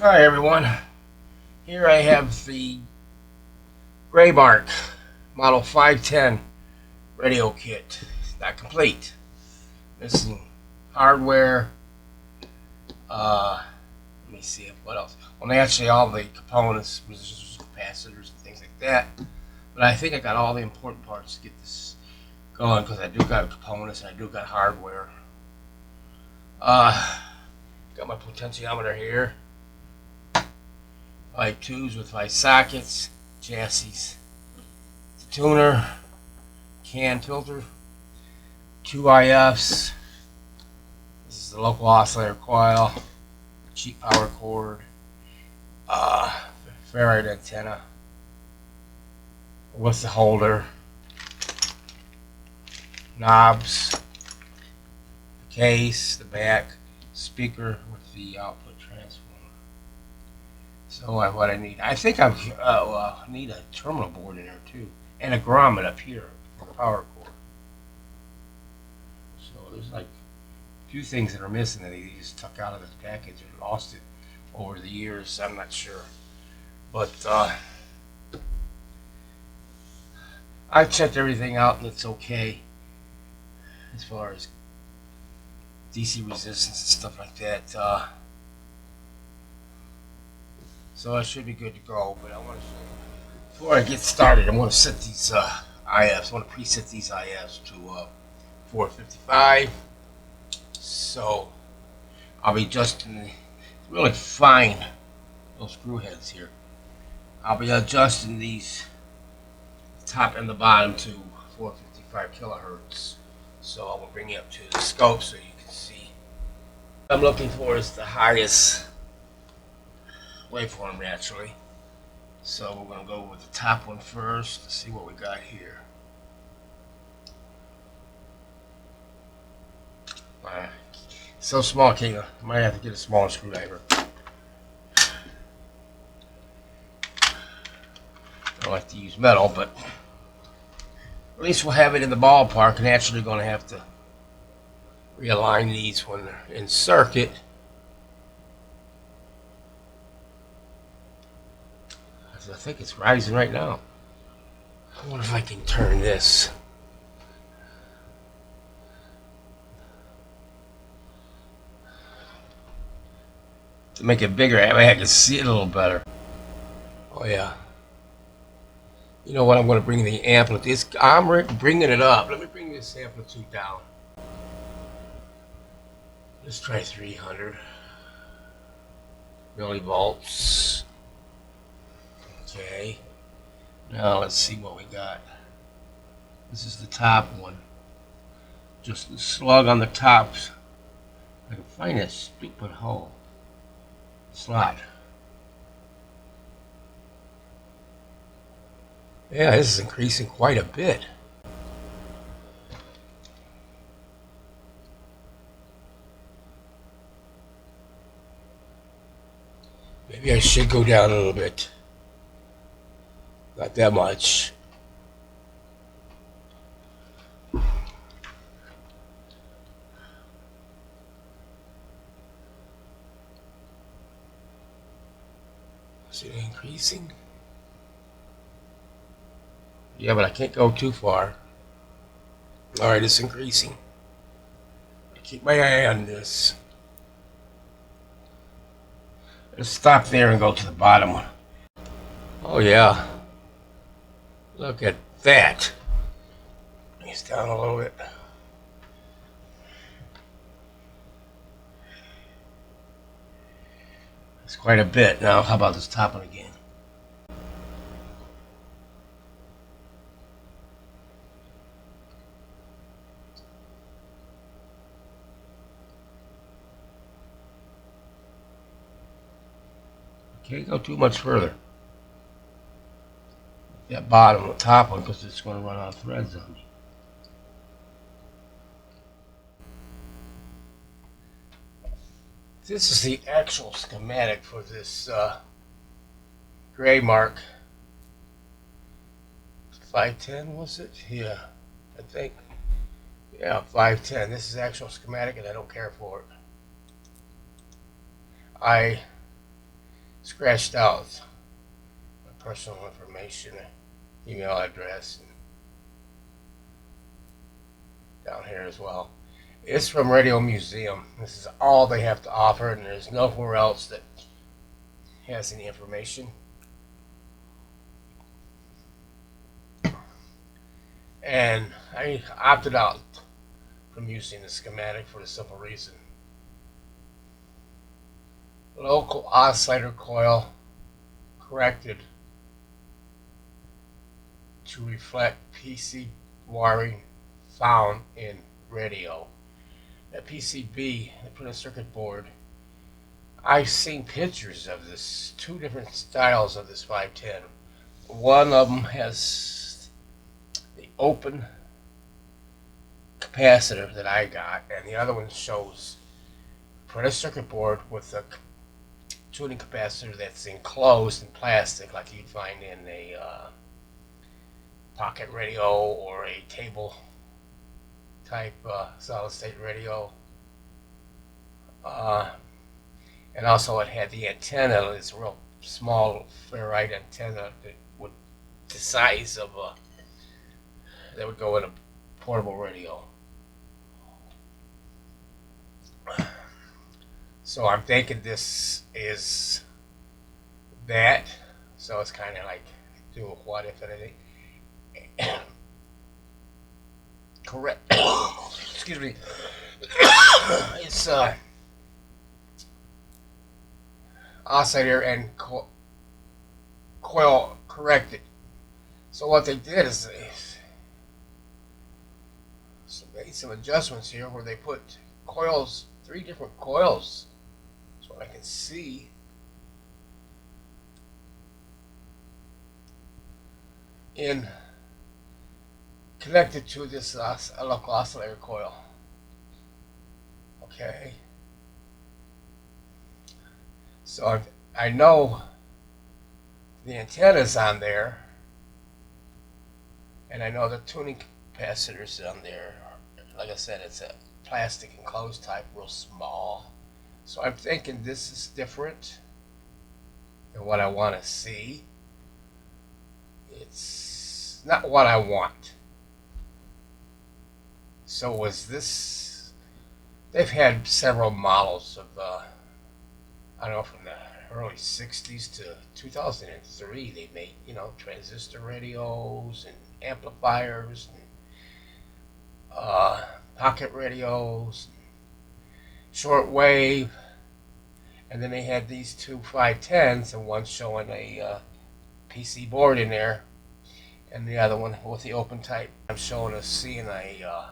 Hi everyone, here I have the Graymark Model 510 radio kit. It's not complete. Missing hardware. Let me see what else. Well, actually all the components, resistors, capacitors, and things like that. But I think I got all the important parts to get this going because I do got components and I do got hardware. Got my potentiometer here. 5 2s with 5 sockets, chassis, the tuner, can filter, 2 IFs. This is the local oscillator coil, cheap power cord, ferrite antenna with the holder, knobs, the case, the back, speaker with the output transformer. So what I need, I think I need a terminal board in there too, and a grommet up here for the power cord. So there's like a few things that are missing that they just took out of the package or lost it over the years. I'm not sure, but I checked everything out and it's okay as far as DC resistance and stuff like that. So I should be good to go. But I want to, before I get started, I want to set these IFs. I want to preset these IFs to 455. So I'll be adjusting really fine those screw heads here. I'll be adjusting these top and the bottom to 455 kilohertz. So I will bring you up to the scope so you can see. What I'm looking for is the highest waveform naturally. So we're going to go with the top one first to see what we got here. So small, Kayla. I might have to get a smaller screwdriver. I don't like to use metal, but at least we'll have it in the ballpark. And actually going to have to realign these when they're in circuit. I think it's rising right now. I wonder if I can turn this. To make it bigger, I can see it a little better. Oh yeah. You know what? I'm going to bring the amplitude. I'm bringing it up. Let me bring this amplitude down. Let's try 300 millivolts. Okay. Now let's see what we got. This is the top one. Just the slug on the top. I can find that stupid hole. Slot. Yeah, this is increasing quite a bit. Maybe I should go down a little bit. Not that much. Is it increasing? Yeah, but I can't go too far. Alright, it's increasing. I keep my eye on this. Let's stop there and go to the bottom one. Oh yeah. Look at that. Bring this down a little bit. It's quite a bit. Now, how about this top one again? Can't go too much further. That bottom, the top one, because it's going to run out of threads on me. This is the actual schematic for this Graymark 510, was it? Yeah, I think. Yeah, 510. This is actual schematic, and I don't care for it. I scratched out my personal information, email address, and down here as well. It's from Radio Museum. This is all they have to offer, and there's nowhere else that has any information. And I opted out from using the schematic for the simple reason. Local oscillator coil corrected to reflect PC wiring found in radio. That PCB, the printed circuit board, I've seen pictures of this, two different styles of this 510. One of them has the open capacitor that I got, and the other one shows printed circuit board with a tuning capacitor that's enclosed in plastic, like you'd find in a pocket radio or a table type solid state radio. And also it had the antenna. It's a real small ferrite antenna that would the size of a that would go in a portable radio. So I'm thinking this is that. So it's kind of like do a what if anything. Correct. Excuse me. It's oscillator and coil corrected. So what they did is they made some adjustments here where they put coils, 3 different coils, so I can see. In connected to this local oscillator coil. Okay. So I know the antenna's on there, and I know the tuning capacitor's on there. Like I said, it's a plastic enclosed type, real small. So I'm thinking this is different than what I want to see. It's not what I want. So was this? They've had several models of I don't know, from the early 60s to 2003. They made, transistor radios and amplifiers and pocket radios, shortwave, and then they had these 2 510s, and one showing a PC board in there, and the other one with the open type. I'm showing seeing a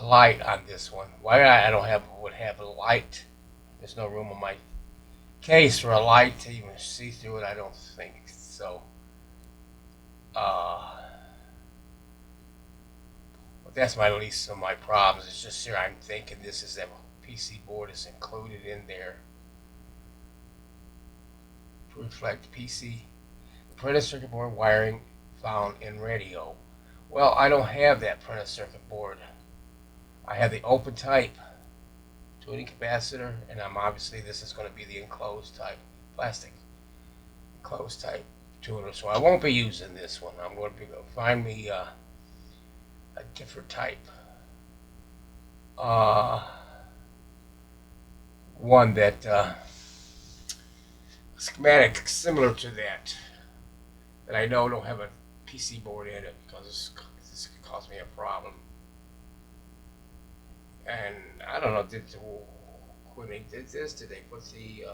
light on this one. Why I don't would have a light? There's no room on my case for a light to even see through it. I don't think so. But that's my least of my problems. It's just here I'm thinking this is that PC board is included in there to reflect PC printed circuit board wiring found in radio. Well, I don't have that printed circuit board. I have the open type tuning capacitor, and obviously this is going to be the enclosed type, plastic enclosed type tuner. So I won't be using this one. I'm going to find me a different type. One that schematic similar to that I know don't have a PC board in it, because this could cause me a problem. And I don't know, when they did this, did they put the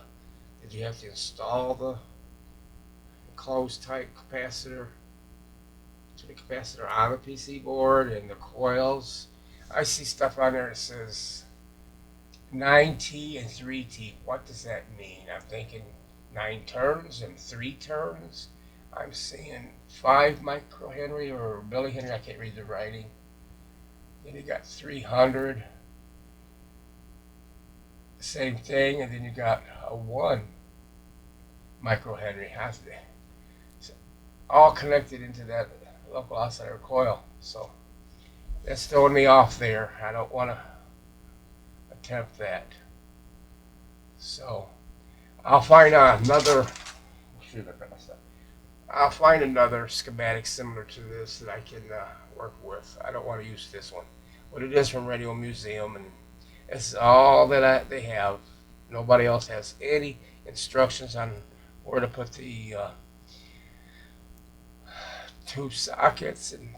did you have to install the enclosed type capacitor to the capacitor on the PC board and the coils? I see stuff on there that says 9T and 3T. What does that mean? I'm thinking 9 turns and 3 turns. I'm seeing 5 microhenry or millihenry. I can't read the writing. Then you got 300. Same thing, and then you got a 1 microhenry. It's all connected into that local oscillator coil. So that's throwing me off there. I don't want to attempt that. So I'll find another. I'll find another schematic similar to this that I can work with. I don't want to use this one. What it is from Radio Museum, and it's all that they have. Nobody else has any instructions on where to put the tube sockets and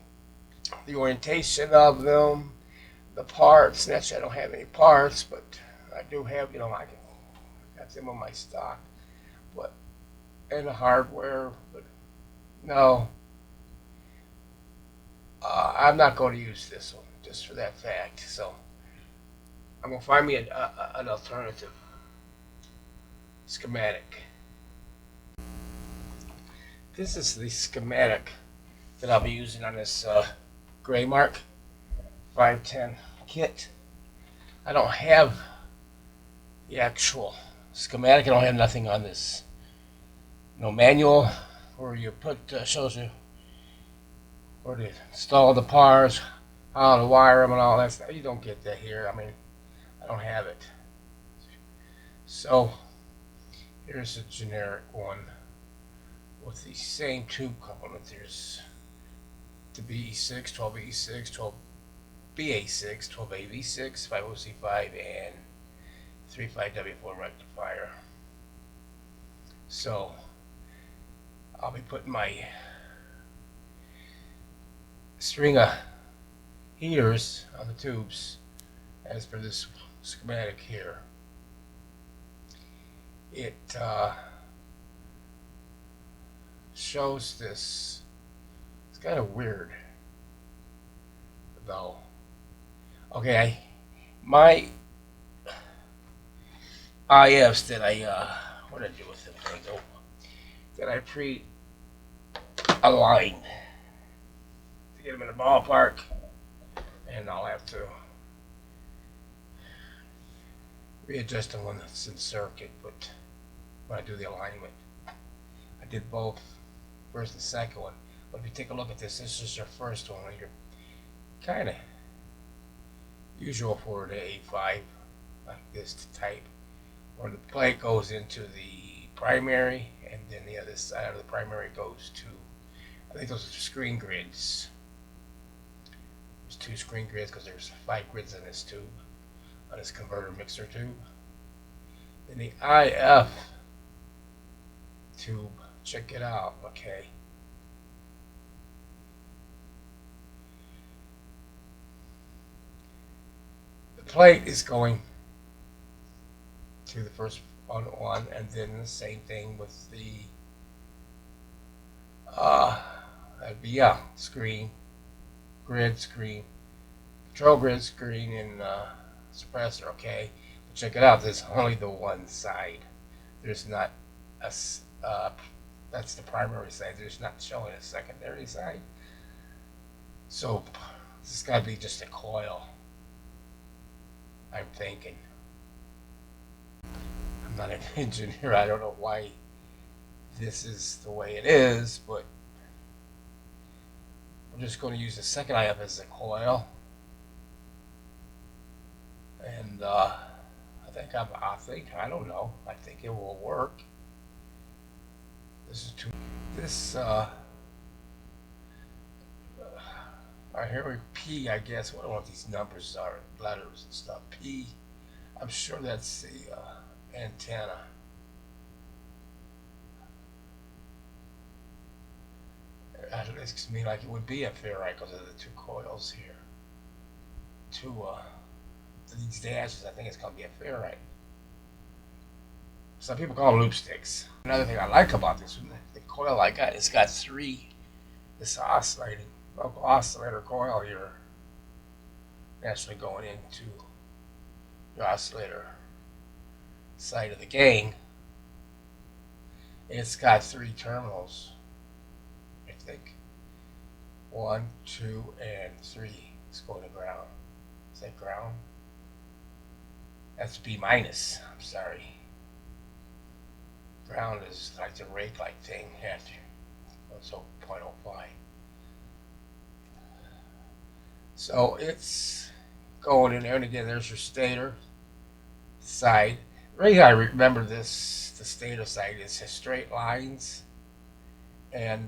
the orientation of them, the parts. Naturally, I don't have any parts, but I do have, I got them on my stock, but and the hardware. But no, I'm not going to use this one just for that fact. So I'm going to find me an alternative schematic. This is the schematic that I'll be using on this Graymark 510 kit. I don't have the actual schematic. I don't have nothing on this. No manual where you put shows you where to install the parts, how to wire them, and all that stuff. You don't get that here. I mean, I don't have it. So here's a generic one with the same tube complement. There's the BE6, 12BE6, 12BA6, 12AV6, 50C5, and 35W4 rectifier. So I'll be putting my string of heaters on the tubes as per this schematic here. It shows this. It's kind of weird though. Okay, my IFs that what did I do with them? That I pre-aligned to get them in the ballpark, and I'll have to readjust them when it's in circuit. But when I do the alignment, I did both first and second one. But if you take a look at this, this is your first one. You're kind of usual for the AA5, like this type, where the plate goes into the primary, and then the other side of the primary goes to, I think those are screen grids. There's 2 screen grids because there's 5 grids in this tube, on this converter mixer tube. Then the IF tube, check it out, okay. The plate is going to the first one, and then the same thing with the that'd be screen, grid, screen, control grid, screen, and suppressor. Okay, but check it out. There's only the one side. There's not a that's the primary side. There's not showing a secondary side. So this has got to be just a coil, I'm thinking. I'm not an engineer. I don't know why this is the way it is, but I'm just going to use the second IF as a coil, and I don't know. I think it will work. This is too. This here we P. I guess. What I don't know what these numbers are, letters and stuff. P. I'm sure that's the antenna. It looks to me like it would be a ferrite because of the 2 coils here. These dashes, I think it's going to be a ferrite. Some people call them loop sticks. Another thing I like about this one, the coil I got, it's got 3, this local oscillator coil here, actually going into the oscillator side of the gang. It's got 3 terminals, I think. 1, 2, and 3. Let's go to ground. Is that ground? That's B minus. I'm sorry. Ground is like the rake-like thing after. So 0.05. So it's going in there, and again, there's your stator side. Really, I remember this, the stator side is straight lines and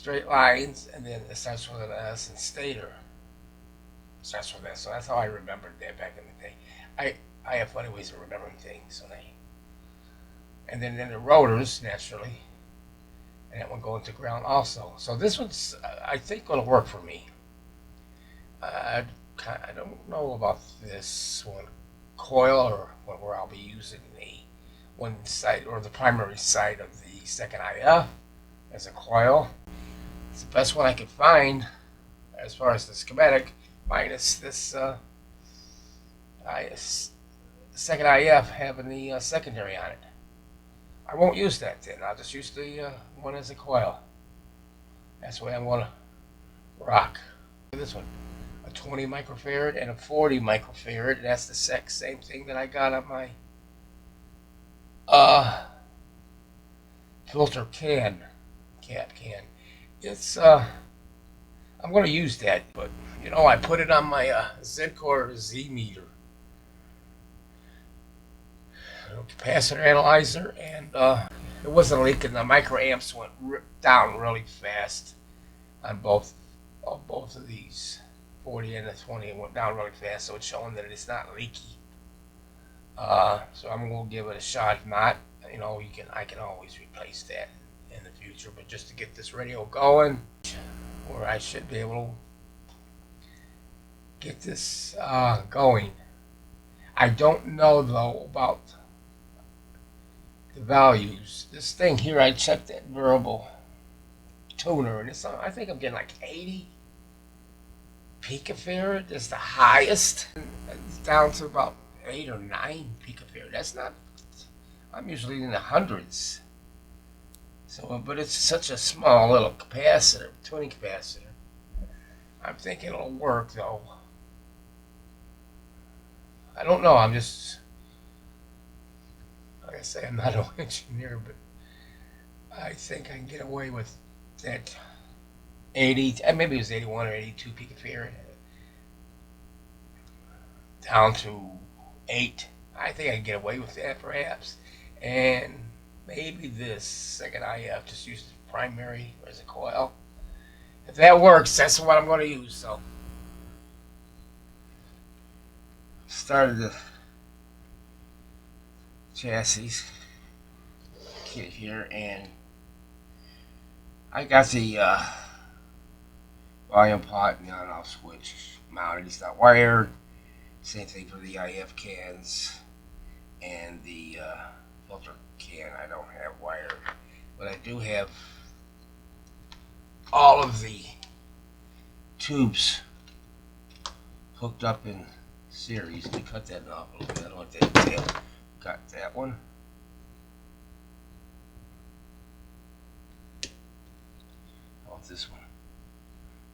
then it starts with an S and stator starts with that. So that's how I remembered that back in the day. I have funny ways of remembering things, and then the rotors naturally, and that one going to ground also. So this one's I think going to work for me. I don't know about this one coil or where I'll be using the one side or the primary side of the second IF as a coil. It's the best one I could find as far as the schematic, minus this second IF having the secondary on it. I won't use that then. I'll just use the one as a coil. That's the way I'm going to rock. This one, a 20 microfarad and a 40 microfarad. That's the same thing that I got on my filter cap can. It's I'm going to use that, but you know, I put it on my Zencor Z meter capacitor analyzer, and it wasn't leaking. The microamps went down really fast on both of these 40 and the 20. It went down really fast, so it's showing that it's not leaky. So I'm going to give it a shot. If not, you know, I can always replace that in the future. But just to get this radio going, or I should be able to get this going. I don't know though about the values. This thing here, I checked that variable tuner, and it's I think I'm getting like 80 picofarad. That's the highest. It's down to about 8 or 9 picofarad. That's not. I'm usually in the hundreds. So, but it's such a small little capacitor, tuning capacitor. I'm thinking it'll work though. I don't know. I'm just, like I say, I'm not an engineer, but I think I can get away with that 80, maybe it was 81 or 82 picofarad, down to 8. I think I can get away with that perhaps. And maybe this second IF, just use the primary as a coil. If that works, that's what I'm going to use. So, started the chassis kit here, and I got the volume pot and on-off switch mounted. It's not wired. Same thing for the IF cans and the filter can. I don't have wired, but I do have all of the tubes hooked up in series. Let me cut that off a little bit. I don't want that tail. Got that one. I want this one.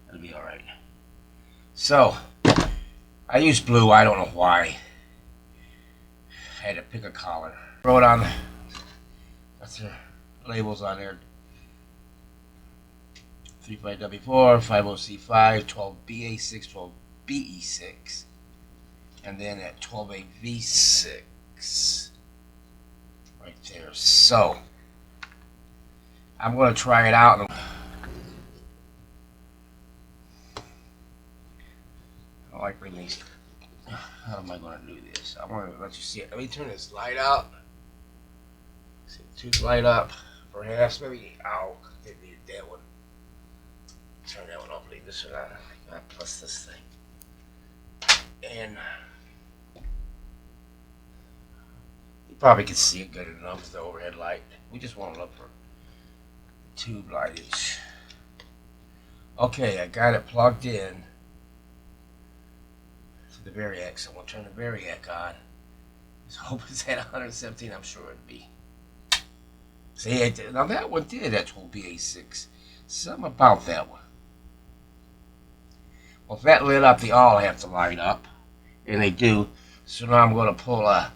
That'll be alright. So, I use blue. I don't know why. I had to pick a collar. Wrote on, that's the labels on there. 35W4, 50C5, 12BA6, 12BE6, and then at 12AV6 right there. So I'm going to try it out. I like release. How am I going to do this? I want to let you see it. Let me turn this light out. See the tubes light up. Perhaps maybe it needed that one. Turn that one off, leave this one on, plus this thing. And you probably can see it good enough with the overhead light. We just want to look for tube lightage. Okay, I got it plugged in to the Variac, so I'm going to turn the Variac on. Just hope it's at 117, I'm sure it'd be. See, now that one did at 12BA6. Something about that one. Well, if that lit up, they all have to light up, and they do. So now I'm going to pull a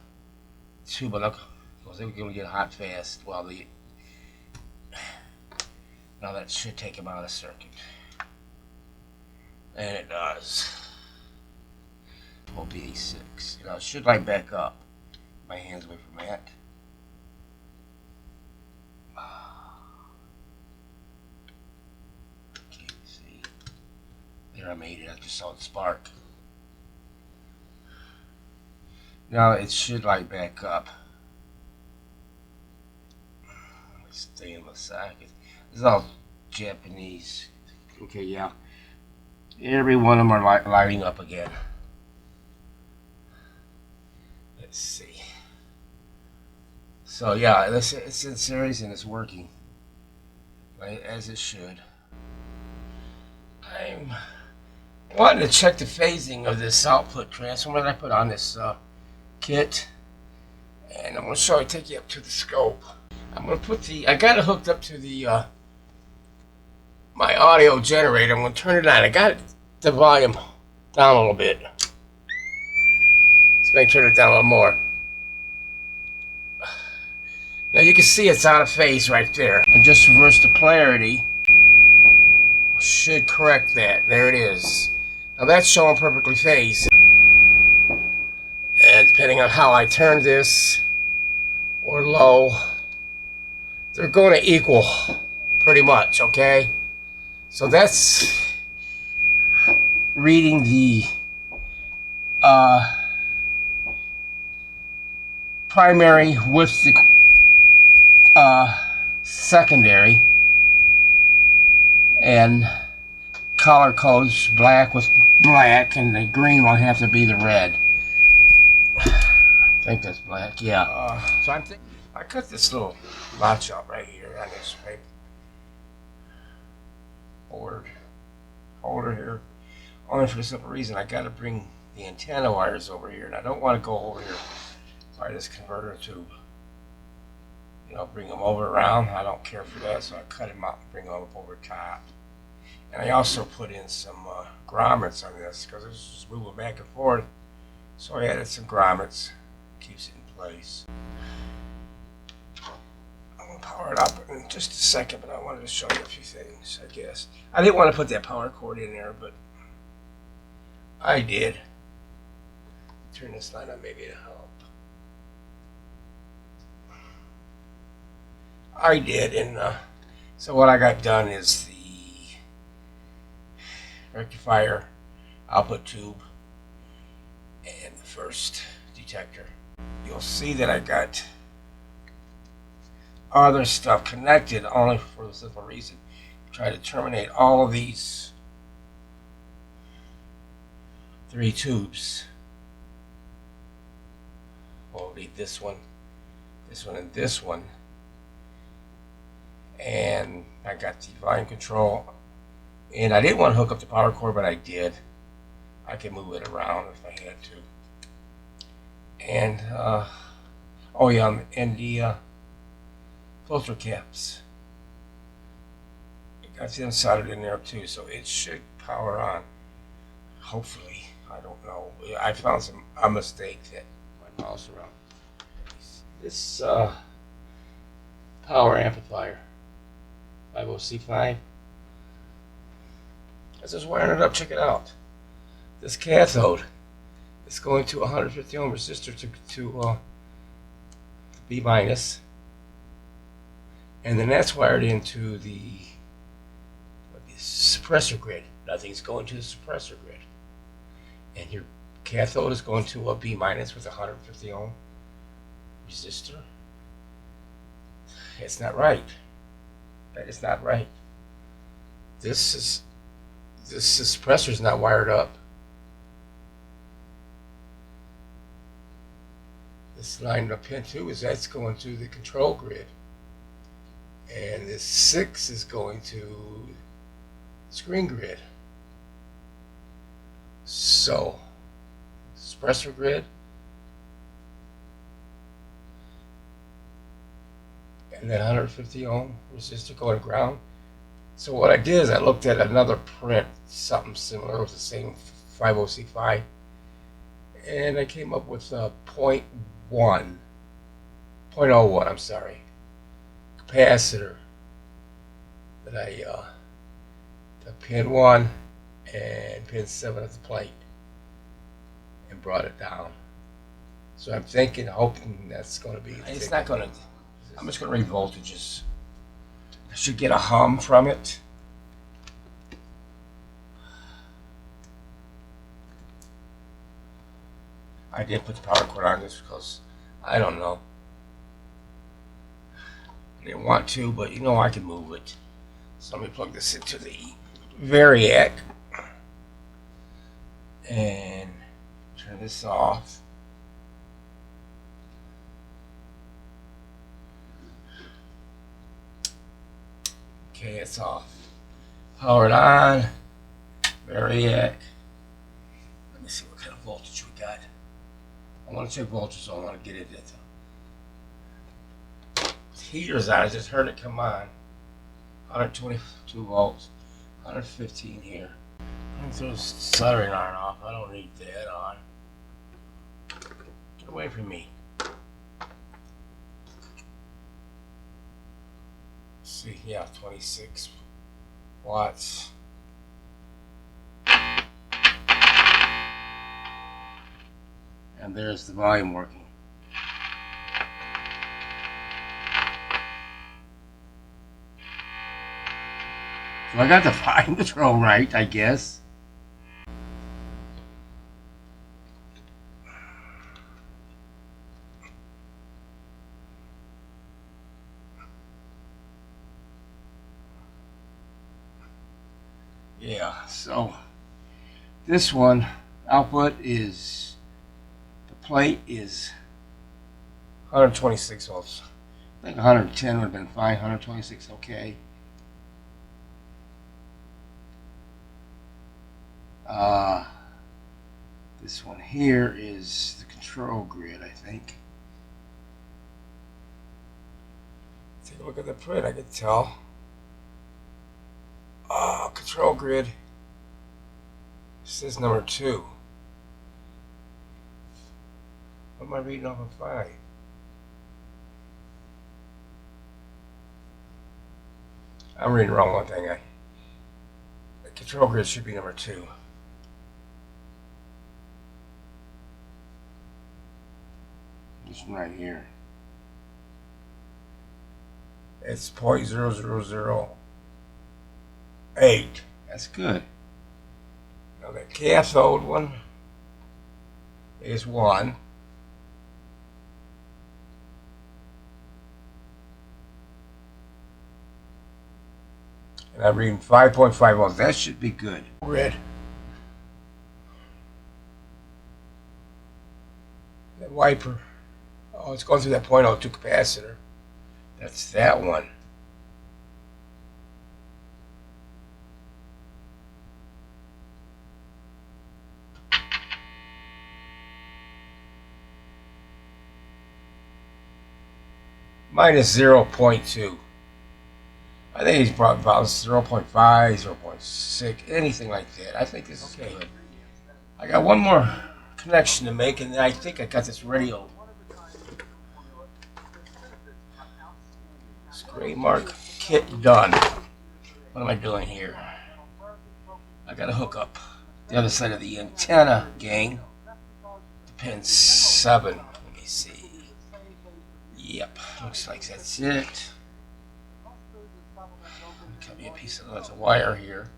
tube of look, because they're going to get hot fast. Well, now that should take them out of the circuit, and it does. Well, AA6. You know, it should light back up. My hands away from that. Okay, see. There, I made it. I just saw the spark. Now it should light back up. Stay in my socket. This is all Japanese. Okay, yeah. Every one of them are lighting up again. Let's see. So yeah, it's in series and it's working, right, as it should. I'm wanting to check the phasing of this output transformer that I put on this kit, and I'm going to take you up to the scope. I'm going to put I got it hooked up to the my audio generator. I'm going to turn it on. I got the volume down a little bit. So I can turn it down a little more. Now you can see it's out of phase right there. And just reverse the polarity. Should correct that. There it is. Now that's showing perfectly phased. And depending on how I turn this or low, they're going to equal pretty much, okay? So that's reading the primary with the secondary, and color codes black with black, and the green will have to be the red. I think that's black, yeah. So I'm thinking I cut this little notch out right here on this paper holder here, only for the simple reason I got to bring the antenna wires over here, and I don't want to go over here by this converter tube. You know, bring them over around. I don't care for that, so I cut them out and bring them up over top. And I also put in some grommets on this because it's just moving back and forth. So I added some grommets, keeps it in place. I'm gonna power it up in just a second, but I wanted to show you a few things, I guess. I didn't want to put that power cord in there, but I did. Turn this light on maybe to help. I did, and so what I got done is the rectifier output tube and the first detector. You'll see that I got other stuff connected only for the simple reason. Try to terminate all of these 3 tubes. We'll leave this one, and this one. And I got the volume control, and I didn't want to hook up the power cord, but I did. I can move it around if I had to. And oh yeah, and the filter caps, I got them soldered in there too, so it should power on. Hopefully, I don't know. I found a mistake that my mouse around. This power amplifier. 50C5. Let's just wiring it up. Check it out. This cathode is going to 150 ohm resistor to B minus, and then that's wired into the suppressor grid. Nothing's going to the suppressor grid, and your cathode is going to a B minus with 150 ohm resistor. It's not right. That is not right. This suppressor is not wired up. This line up pin 2 that's going to the control grid, and this 6 is going to screen grid. So suppressor grid, and then 150 ohm resistor going to ground. So what I did is I looked at another print, something similar with the same 50C5, and I came up with 0.01, I'm sorry, capacitor that I the pin 1 and pin 7 of the plate, and brought it down. So I'm thinking, hoping that's going to be. It's not going to. I'm just going to read voltages. I should get a hum from it. I did put the power cord on this because I don't know. I didn't want to, but you know I can move it. So let me plug this into the Variac and turn this off. Okay, it's off. Powered on. Variac. Let me see what kind of voltage we got. I want to check voltage, so I want to get it at the heater's on. I just heard it come on. 122 volts. 115 here. Let's throw the soldering iron off. I don't need that on. Get away from me. Let's see, yeah, 26 watts. And there's the volume working. So I got the volume control right, I guess. Yeah, so this one output is, the plate is 126 volts. I think 110 would have been fine. 126, okay. This one here is the control grid, I think. Take a look at the print, I can tell. Control grid. This is number 2. What am I reading off of 5? I'm reading the wrong one thing. The control grid should be number 2. This one right here. It's 0.0008. That's good. Now the cathode one is 1. And I'm reading 5.5 volts. That should be good. Red. That wiper. Oh, it's going through that .02 capacitor. That's that one. Minus 0.2. I think he's brought about 0.5, 0.6, anything like that. I think this is good. I got one more connection to make, and I think I got this radio. This Graymark kit done. What am I doing here? I got to hook up the other side of the antenna, gang. Pin 7. Let me see. Yep, looks like that's it. Cut me a piece of the wire here.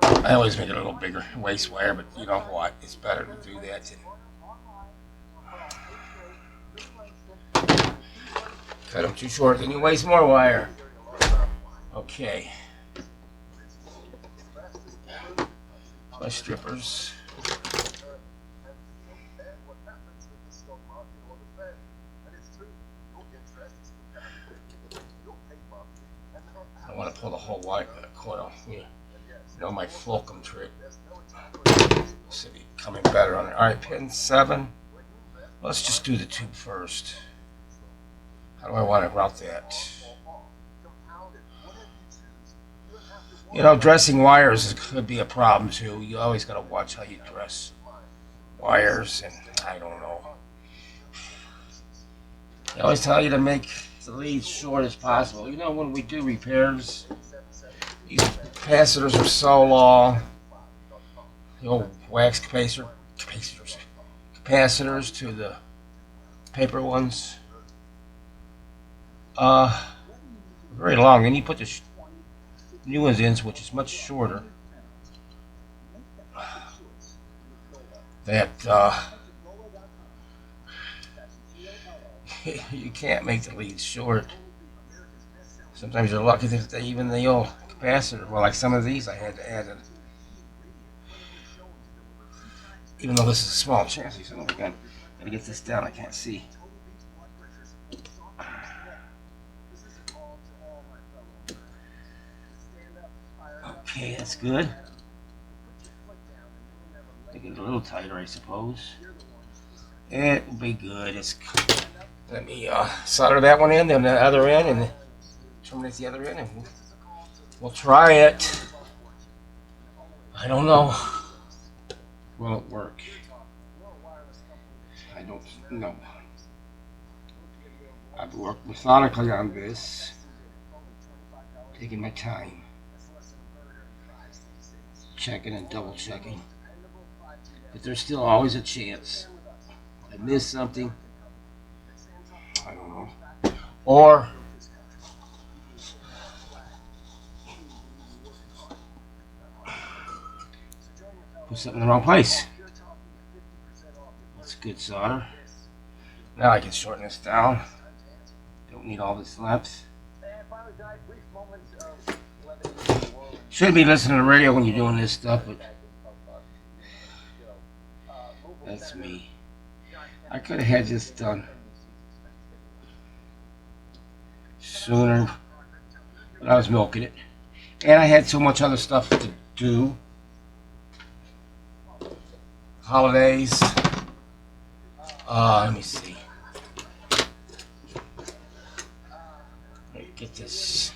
I always make it a little bigger waste wire, but you know what? It's better to do that than cut them too short, then you waste more wire. Okay. My strippers. I want to pull the whole wire coil here. You know my fulcrum trick. Should be coming better on it. Alright, pin 7. Let's just do the tube first. How do I want to route that? You know, dressing wires could be a problem too. You always got to watch how you dress wires, and I don't know. They always tell you to make the leads short as possible. You know, when we do repairs, these capacitors are so long. The old wax capacitors to the paper ones. Very long. Then you put the new ones in, which is much shorter. That you can't make the leads short. Sometimes you're lucky that even the old capacitor. Well, like some of these, I had to add it. Even though this is a small chassis, so I gotta get this down. I can't see. Okay, that's good. Make it a little tighter, I suppose. It will be good. Let me solder that one in, then the other end, and terminate the other end, and we'll try it. I don't know. Will it work? I don't know. I've worked methodically on this, taking my time, checking and double checking. But there's still always a chance I miss something. I don't know. Or put something in the wrong place. That's good solder. Now I can shorten this down. Don't need all this length. Shouldn't be listening to the radio when you're doing this stuff, but that's me. I could have had this done sooner, but I was milking it. And I had so much other stuff to do. Holidays. Let me see. Let me get this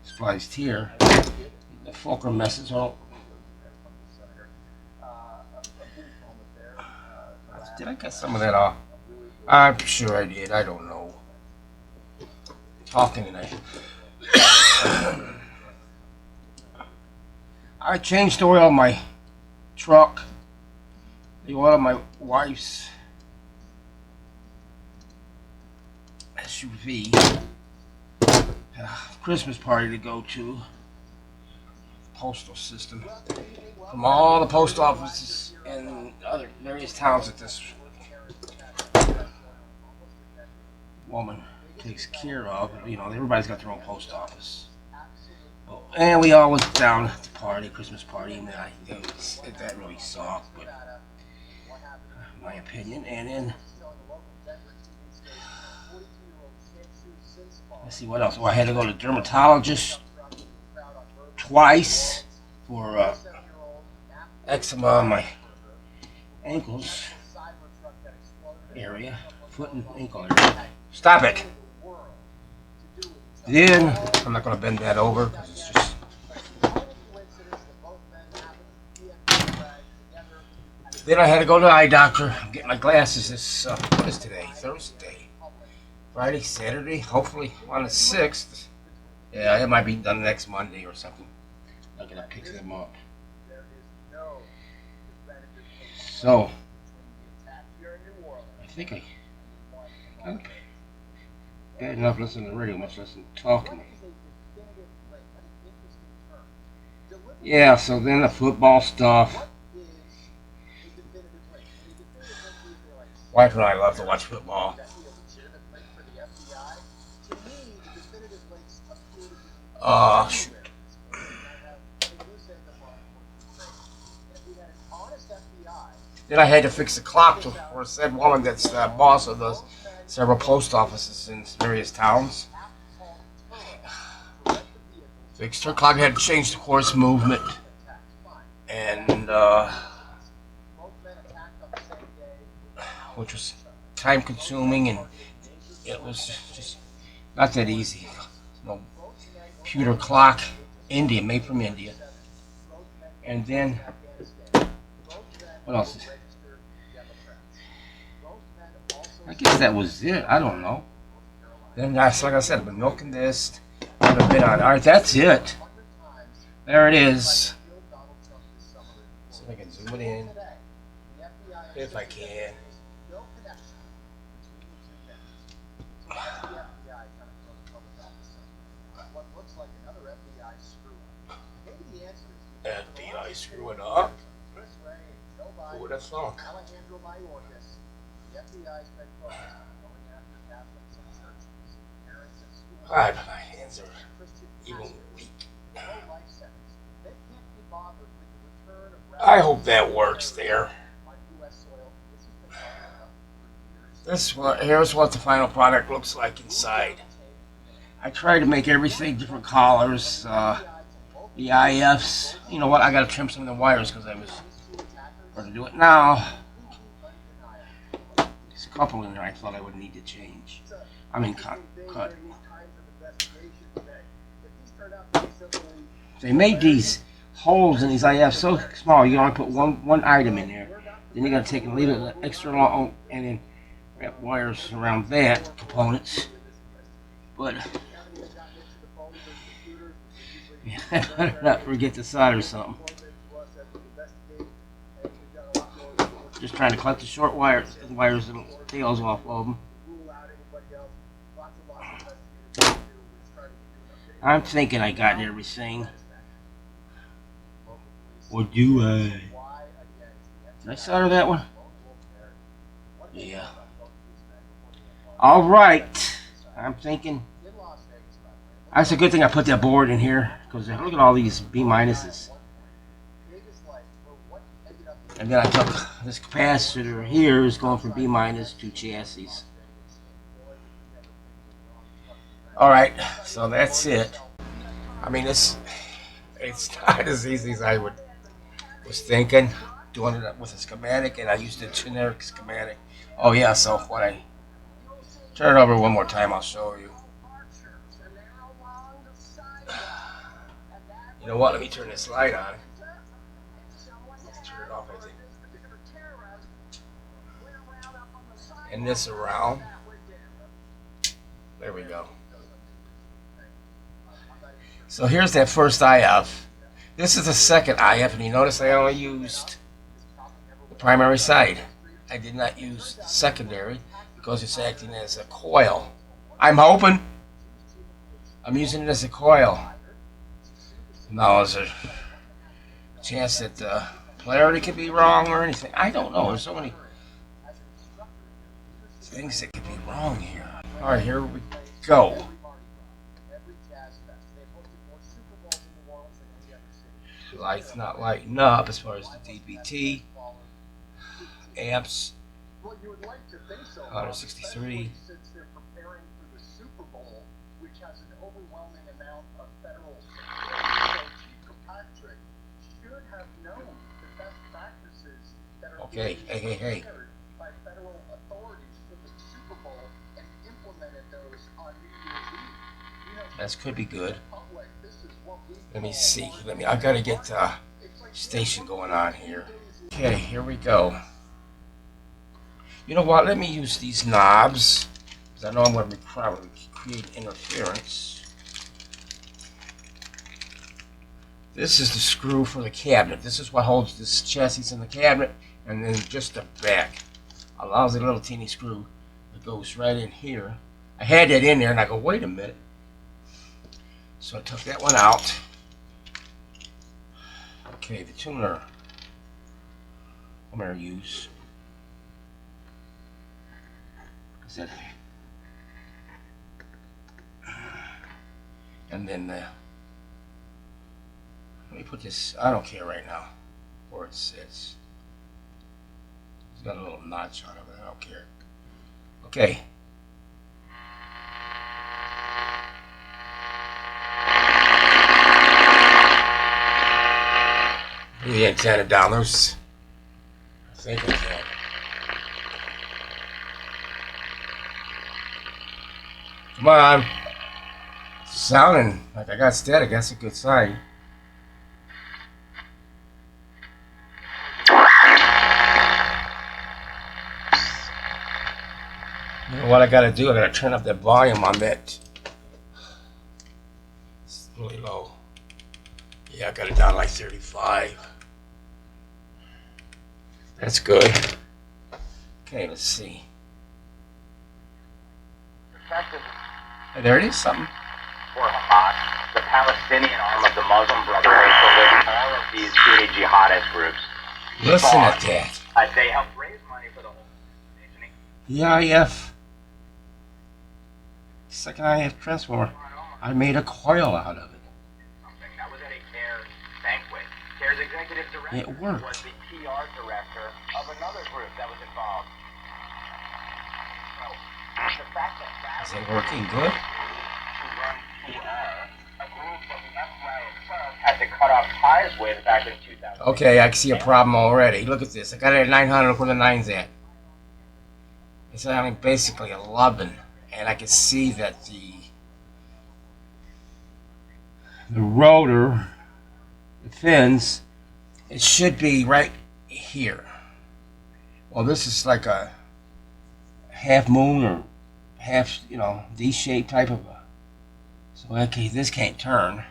spliced here. The fulcrum messes all. Did I get some of that off? I'm sure I did. I don't know. Talking tonight. I changed the oil on my truck. The oil of my wife's SUV. Christmas party to go to. Postal system. From all the post offices in other various towns that this woman takes care of. You know, everybody's got their own post office. And we all went down to the party, Christmas party, and that really sucked, but my opinion. And then let's see what else. Oh, I had to go to the dermatologist twice for eczema on my ankles area, foot and ankle area. Stop it. Then I'm not going to bend that over because it's just. Then I had to go to the eye doctor, get my glasses. This what is today? Thursday, Friday, Saturday. Hopefully on the 6th. Yeah, it might be done next Monday or something. I gotta pick them up. So I think I'm bad enough listening to the radio, much less than talking. Yeah, so then the football stuff. Wife and I love to watch football. Shoot. Then I had to fix the clock for said woman that's the boss of the several post offices in various towns. Fixed her clock, had to change the course movement, and which was time consuming, and it was just not that easy. No computer clock, made from India. And then what else? I guess that was it. I don't know. Then like I said, I've been milking this. I've been on. All right, that's it. There it is. See if I can zoom it in. If I can. FBI screwing up. Who would have thought? God, my hands are even weak. I hope that works there. Here's what the final product looks like inside. I tried to make everything different colors. The IFs. You know what? I gotta trim some of the wires because I was going to do it now. There's a couple in there I thought I would need to change. I mean, cut. They made these holes in these IFs so small you can only put one item in there. Then you gotta take and leave it extra long and then wrap wires around that components. But yeah, I better not forget to solder something. Just trying to cut the short wires and the tails off of them. I'm thinking I got everything. Or do I? Did I solder that one? Yeah. Alright. I'm thinking. That's a good thing I put that board in here. Because look at all these B minuses. And then I took this capacitor here is going from B minus to chassis. Alright, so that's it. I mean, it's not as easy as I was thinking, doing it with a schematic, and I used a generic schematic. Oh yeah, so when I turn it over one more time, I'll show you. You know what, let me turn this light on. Turn it off, I think. And this around. There we go. So here's that first IF. This is the second IF, and you notice I only used the primary side. I did not use the secondary because it's acting as a coil. I'm hoping. I'm using it as a coil. Now, is there a chance that the polarity could be wrong or anything? I don't know. There's so many things that could be wrong here. Alright, here we go. Light's not lighting up as far as the DBT. Amps 163. Okay, hey. That could be good. Let me see. I gotta get the station going on here. Okay, here we go. You know what? Let me use these knobs because I know I'm going to probably create interference. This is the screw for the cabinet. This is what holds this chassis in the cabinet, and then just the back allows a little teeny screw that goes right in here. I had that in there, and I go, wait a minute. So I took that one out. Okay, the tuner I'm going to use is that, and then let me put this. I don't care right now where it sits. It's got a little notch on it, but I don't care. Okay. The antenna down. There's, I think I can. Come on. It's sounding like I got static. That's a good sign. You know what I gotta do? I gotta turn up that volume on that. It's really low. Yeah, I got it down like 35. That's good. Okay, let's see. Hey, there it is, something. For Hamas, the Palestinian arm of the Muslim Brotherhood, for which all of these Sunni jihadist groups Listen at that. They helped raise money for the whole nation. The IF. Second IF transformer. I made a coil out of it. That was at a CARES banquet. CARES executive director It worked. was the PR director of another group that was involved. So, the fact that Is it working good? had to cut off ties with back in 2000. Okay, I can see a problem already. Look at this. I got it at 900. Look where the 9's at. It's having basically 11. And I can see that the rotor, the fins, it should be right here. Well, this is like a half moon or half, D-shaped type of a. So, okay, this can't turn.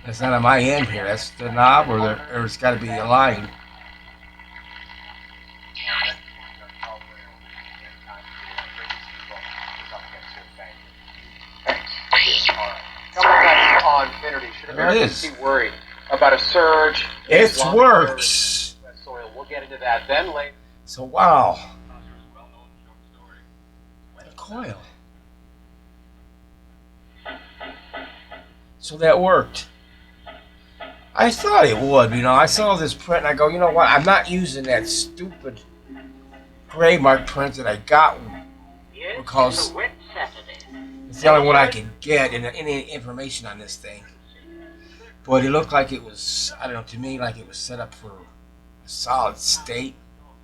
That's not on my end here. That's the knob, or it's got to be aligned. On Finnerty, should There it Americans is. be worried about a surge? in It Islamic works. terrorism? Soil. We'll get into that then later. So, wow. What a coil. So that worked. I thought it would, I saw this print and I go, you know what? I'm not using that stupid Graymark print that I got because it's the only one I can get and any information on this thing. But it looked like it was, I don't know, to me, like it was set up for a solid state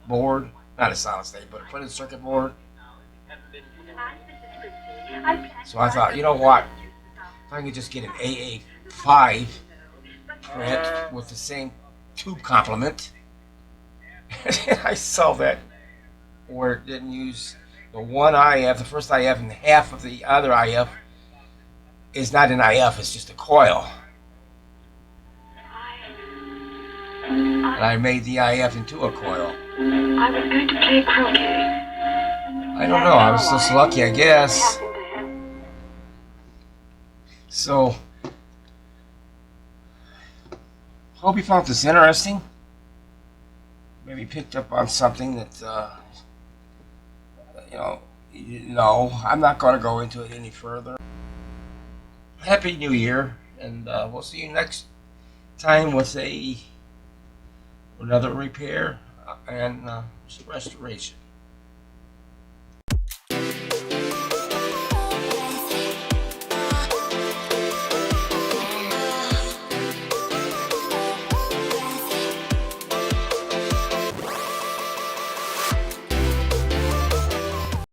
board. Not a solid state, but a printed circuit board. So I thought, you know what? If I could just get an AA5 print with the same tube complement. I saw that where it didn't use the one IF, the first IF, and half of the other IF is not an IF, it's just a coil. And I made the IF into a coil. I was going to play croquet. I don't know, I was just lucky, I guess. So, hope you found this interesting. Maybe picked up on something that, no, I'm not going to go into it any further. Happy New Year, and we'll see you next time with another repair and restoration.